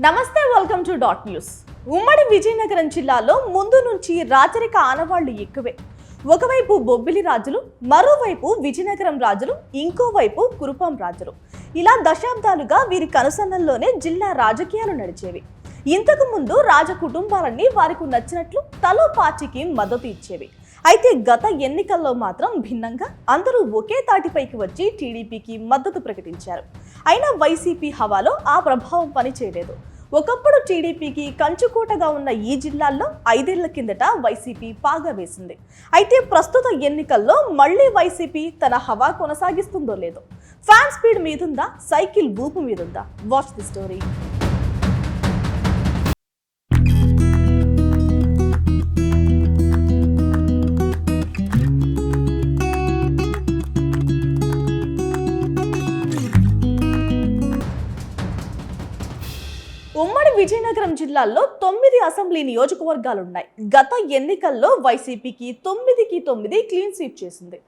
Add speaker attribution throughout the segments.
Speaker 1: నమస్తే, welcome to dot news. ఉమ్మడి విజయనగరం జిల్లాలో ముందు నుంచి రాచరిక ఆనవాళ్లు ఎక్కువే. ఒకవైపు బొబ్బిలి రాజులు, మరోవైపు విజయనగరం రాజులు, ఇంకోవైపు కురుపాం రాజులు. ఇలా దశాబ్దాలుగా వీరి కనుసన్నల్లోనే జిల్లా రాజకీయాలు నడిచేవి. ఇంతకు ముందు రాజ కుటుంబాలన్నీ వారికి నచ్చినట్లు తలో పార్టీకి మద్దతు ఇచ్చేవి. అయితే గత ఎన్నికల్లో మాత్రం భిన్నంగా అందరూ ఒకే తాటిపైకి వచ్చి టీడీపీకి మద్దతు ప్రకటించారు. అయినా వైసీపీ హవాలో ఆ ప్రభావం పనిచేయలేదు. ఒకప్పుడు టీడీపీకి కంచుకోటగా ఉన్న ఈ జిల్లాల్లో 5 ఏళ్ల కిందట వైసీపీ పాగా వేసింది. అయితే ప్రస్తుత ఎన్నికల్లో మళ్లీ వైసీపీ తన హవా కొనసాగిస్తుందో లేదో. ఫ్యాన్ స్పీడ్ మీదుందా, సైకిల్ ఊపు మీదుందా? Watch the story. ఉమ్మడి విజయనగరం జిల్లాలో 9 అసెంబ్లీ నియోజకవర్గాలున్నాయి. గత ఎన్నికల్లో వైసీపీకి 9కి 9 క్లీన్ స్వీప్ చేసింది.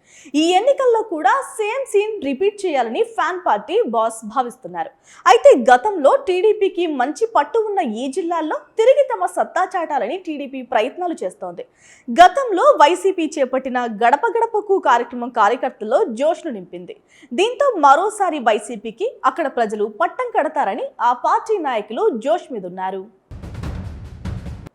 Speaker 1: ఈ ఎన్నికల్లో కూడా సేమ్ సీన్ రిపీట్ చేయాలని ఫ్యాన్ పార్టీ బాస్ భావిస్తున్నారు. అయితే గతంలో టీడీపీకి మంచి పట్టు ఉన్న ఈ జిల్లాల్లో తిరిగి తమ సత్తా చాటాలని టీడీపీ ప్రయత్నాలు చేస్తోంది. గతంలో వైసీపీ చేపట్టిన గడప గడపకు కార్యక్రమం కార్యకర్తల్లో జోష్ను నింపింది. దీంతో మరోసారి వైసీపీకి అక్కడ ప్రజలు పట్టం కడతారని ఆ పార్టీ నాయకులు జోష్ మీద ఉన్నారు.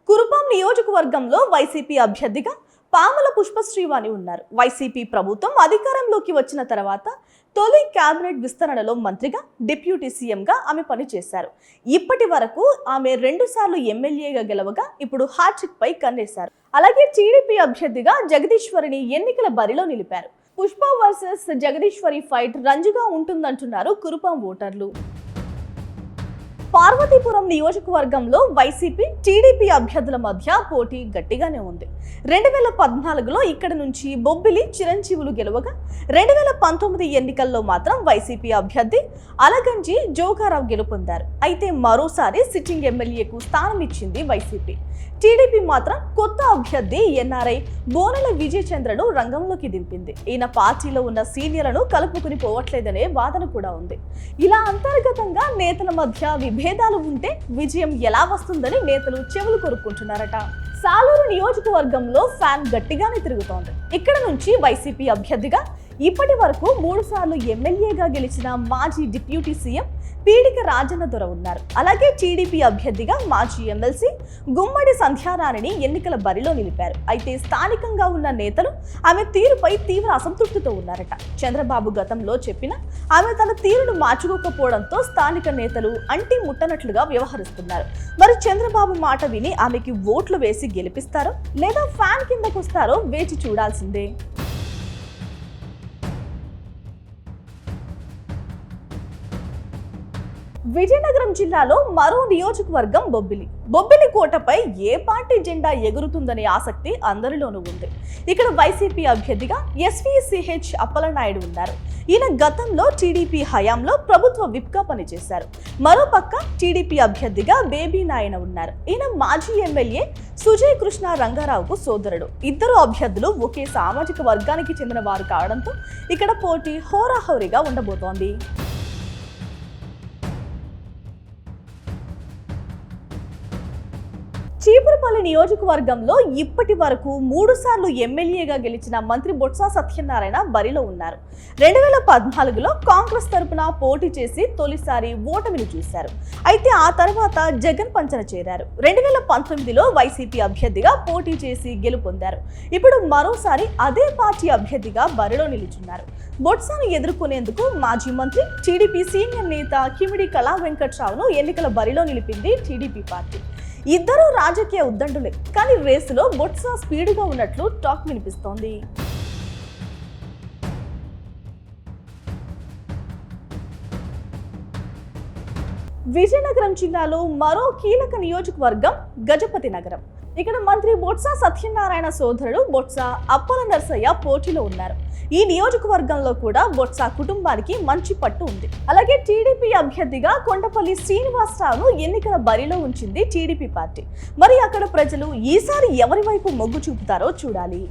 Speaker 1: కురుపాం నియోజకవర్గంలో వైసీపీ అభ్యర్థిగా పాముల పుష్పశ్రీవాణి ఉన్నారు. వైసీపీ ప్రభుత్వం అధికారంలోకి వచ్చిన తర్వాత తొలి కేబినెట్ విస్తరణలో మంత్రిగా, డిప్యూటీ సీఎంగా ఆమె పనిచేశారు. ఇప్పటి వరకు ఆమె 2 సార్లు ఎమ్మెల్యేగా గెలవగా ఇప్పుడు హ్యాట్రిక్ పై కన్నేశారు. అలాగే టీడీపీ అభ్యర్థిగా జగదీశ్వరిని ఎన్నికల బరిలో నిలిపారు. పుష్ప వర్సెస్ జగదీశ్వరి ఫైట్ రంజుగా ఉంటుందంటున్నారు కురుపాం ఓటర్లు. పార్వతీపురం నియోజకవర్గంలో వైసీపీ, టీడీపీ అభ్యర్థుల మధ్య పోటీ గట్టిగానే ఉంది. 2014లో ఇక్కడ నుంచి బొబ్బిలి చిరంజీవులు గెలవగా 2019 ఎన్నికల్లో మాత్రం వైసీపీ అభ్యర్థి అలగంజి జోగారావు గెలుపొందారు. అయితే మరోసారి సిట్టింగ్ ఎమ్మెల్యేకు స్థానం ఇచ్చింది వైసీపీ. టీడీపీ మాత్రం కొత్త అభ్యర్థి ఎన్ఆర్ఐ బోనెల విజయ్ చంద్రను రంగంలోకి దింపింది. ఈయన పార్టీలో ఉన్న సీనియర్లను కలుపుకుని పోవట్లేదనే వాదన కూడా ఉంది. ఇలా అంతర్గతంగా నేతల మధ్య విభేదాలు ఉంటే విజయం ఎలా వస్తుందని నేతలు చెవులు కొరుక్కుంటున్నారట. సాలూరు నియోజకవర్గంలో ఫ్యాన్ గట్టిగానే తిరుగుతోంది. ఇక్కడ నుంచి వైసీపీ అభ్యర్థిగా ఇప్పటి వరకు 3 సార్లు ఎమ్మెల్యేగా గెలిచిన మాజీ డిప్యూటీ సీఎం పీడిక రాజన్న దొర ఉన్నారు. అలాగే టీడీపీ అభ్యర్థిగా మాజీ ఎమ్మెల్సీ గుమ్మడి సంధ్యారాణిని ఎన్నికల బరిలో నిలిపారు. అయితే స్థానికంగా ఉన్న నేతలు ఆమె తీరుపై తీవ్ర అసంతృప్తితో ఉన్నారట. చంద్రబాబు గతంలో చెప్పిన ఆమె తన తీరును మార్చుకోకపోవడంతో స్థానిక నేతలు అంటి ముట్టనట్లుగా వ్యవహరిస్తున్నారు. మరి చంద్రబాబు మాట విని ఆమెకి ఓట్లు వేసి గెలిపిస్తారో లేదా ఫ్యాన్ కిందకొస్తారో వేచి చూడాల్సిందే. విజయనగరం జిల్లాలో మరో నియోజకవర్గం బొబ్బిలి కోటపై ఏ పార్టీ జెండా ఎగురుతుందనే ఆసక్తి అందరిలోనూ ఉంది. ఇక్కడ వైసీపీ అభ్యర్థిగా ఎస్వీసీహెచ్ అప్పలనాయుడు ఉన్నారు. ఈయన గతంలో టీడీపీ హయాంలో ప్రభుత్వ విప్గా పనిచేశారు. మరోపక్క టీడీపీ అభ్యర్థిగా బేబీ నాయన ఉన్నారు. ఈయన మాజీ ఎమ్మెల్యే సుజయ్ కృష్ణ రంగారావుకు సోదరుడు. ఇద్దరు అభ్యర్థులు ఒకే సామాజిక వర్గానికి చెందిన వారు కావడంతో ఇక్కడ పోటీ హోరాహోరీగా ఉండబోతోంది. చీపురుపల్లి నియోజకవర్గంలో ఇప్పటి వరకు 3 సార్లు ఎమ్మెల్యేగా గెలిచిన మంత్రి బొత్స సత్యనారాయణ బరిలో ఉన్నారు. 2014లో కాంగ్రెస్ తరపున పోటీ చేసి తొలిసారి ఓటమిని చూశారు. అయితే ఆ తర్వాత జగన్ పంచన చేరారు. 2019లో వైసీపీ అభ్యర్థిగా పోటీ చేసి గెలుపొందారు. ఇప్పుడు మరోసారి అదే పార్టీ అభ్యర్థిగా బరిలో నిలుచున్నారు. బొత్సను ఎదుర్కొనేందుకు మాజీ మంత్రి, టీడీపీ సీనియర్ నేత కిమిడి కళా వెంకట్రావును ఎన్నికల బరిలో నిలిపింది టీడీపీ పార్టీ. ఇద్దరు రాజకీయ ఉద్దండులే, కానీ రేసులో బొత్స స్పీడ్గా ఉన్నట్లు టాక్ వినిపిస్తోంది. విజయనగరం జిల్లాలో మరో కీలక నియోజకవర్గం గజపతి నగరం. ఇక్కడ మంత్రి బొత్స సత్యనారాయణ సోదరుడు బొత్స అప్పల నరసయ్య పోటీలో ఉన్నారు. ఈ నియోజకవర్గంలో కూడా బొత్స కుటుంబానికి మంచి పట్టు ఉంది. అలాగే టీడీపీ అభ్యర్థిగా కొండపల్లి శ్రీనివాసరావును ఎన్నికల బరిలో ఉంచింది టీడీపీ పార్టీ. మరి అక్కడ ప్రజలు ఈసారి ఎవరి వైపు మొగ్గు చూపుతారో చూడాలి.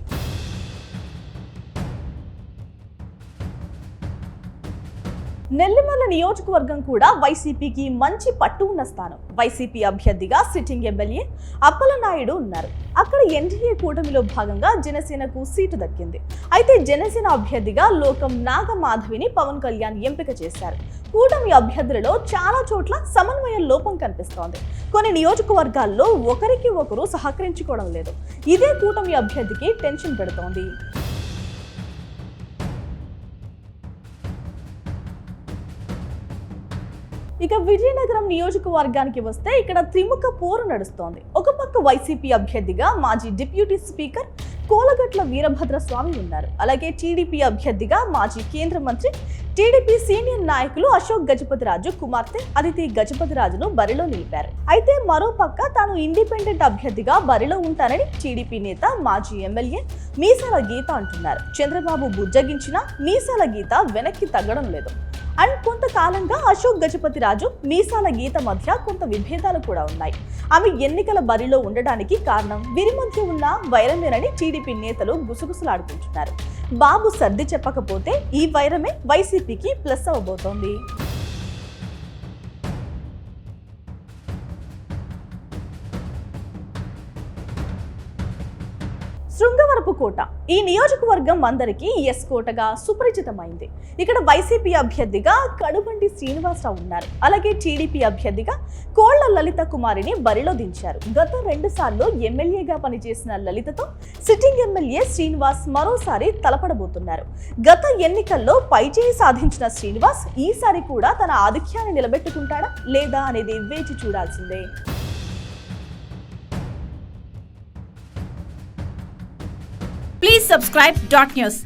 Speaker 1: నెల్లిమర్ల నియోజకవర్గం కూడా వైసీపీకి మంచి పట్టు ఉన్న స్థానం. వైసీపీ అభ్యర్థిగా సిట్టింగ్ ఎమ్మెల్యే అప్పలనాయుడు ఉన్నారు. అక్కడ ఎన్డీఏ కూటమిలో భాగంగా జనసేనకు సీటు దక్కింది. అయితే జనసేన అభ్యర్థిగా లోకం నాగమాధవిని పవన్ కళ్యాణ్ ఎంపిక చేశారు. కూటమి అభ్యర్థులలో చాలా చోట్ల సమన్వయ లోపం కనిపిస్తోంది. కొన్ని నియోజకవర్గాల్లో ఒకరికి ఒకరు సహకరించుకోవడం లేదు. ఇదే కూటమి అభ్యర్థికి టెన్షన్ పెడుతోంది. ఇక విజయనగరం నియోజకవర్గానికి వస్తే ఇక్కడ త్రిముఖ పోరు నడుస్తోంది. ఒక పక్క వైసీపీ అభ్యర్థిగా మాజీ డిప్యూటీ స్పీకర్ కోలగట్ల వీరభద్రస్వామి ఉన్నారు. అలాగే టీడీపీ అభ్యర్థిగా మాజీ కేంద్ర మంత్రి, టీడీపీ సీనియర్ నాయకులు అశోక్ గజపతిరాజు కుమార్తె అదితి గజపతిరాజును బరిలో నిలిపారు. అయితే మరో పక్క తాను ఇండిపెండెంట్ అభ్యర్థిగా బరిలో ఉంటానని టీడీపీ నేత మాజీ ఎమ్మెల్యే మీసాల గీత అంటున్నారు. చంద్రబాబు బుజ్జగించినా మీసాల గీత వెనక్కి తగ్గడం లేదు. అండ్ కొంతకాలంగా అశోక్ గజపతిరాజు మీసాల గీత మధ్య కొంత విభేదాలు కూడా ఉన్నాయి. ఆమె ఎన్నికల బరిలో ఉండడానికి కారణం వీరి మధ్య ఉన్న వైరమేనని టీడీపీ నేతలు గుసగుసలాడుకుంటున్నారు. బాబు సర్ది చెప్పకపోతే ఈ వైరమే వైసీపీకి ప్లస్ అవబోతోంది. శృంగవరపు కోట ఈ నియోజకవర్గం అందరికీ ఎస్ కోటగా సుపరిచితమైంది. ఇక్కడ వైసీపీ అభ్యర్థిగా కడుబండి శ్రీనివాసరావు ఉన్నారు. అలాగే టీడీపీ అభ్యర్థిగా కోళ్ల లలిత కుమారిని బరిలో దించారు. గత 2 సార్లు ఎమ్మెల్యేగా పనిచేసిన లలితతో సిట్టింగ్ ఎమ్మెల్యే శ్రీనివాస్ మరోసారి తలపడబోతున్నారు. గత ఎన్నికల్లో పైచేయి సాధించిన శ్రీనివాస్ ఈసారి కూడా తన ఆధిక్యాన్ని నిలబెట్టుకుంటాడా లేదా అనేది వేచి చూడాల్సిందే.
Speaker 2: Please subscribe Dot News.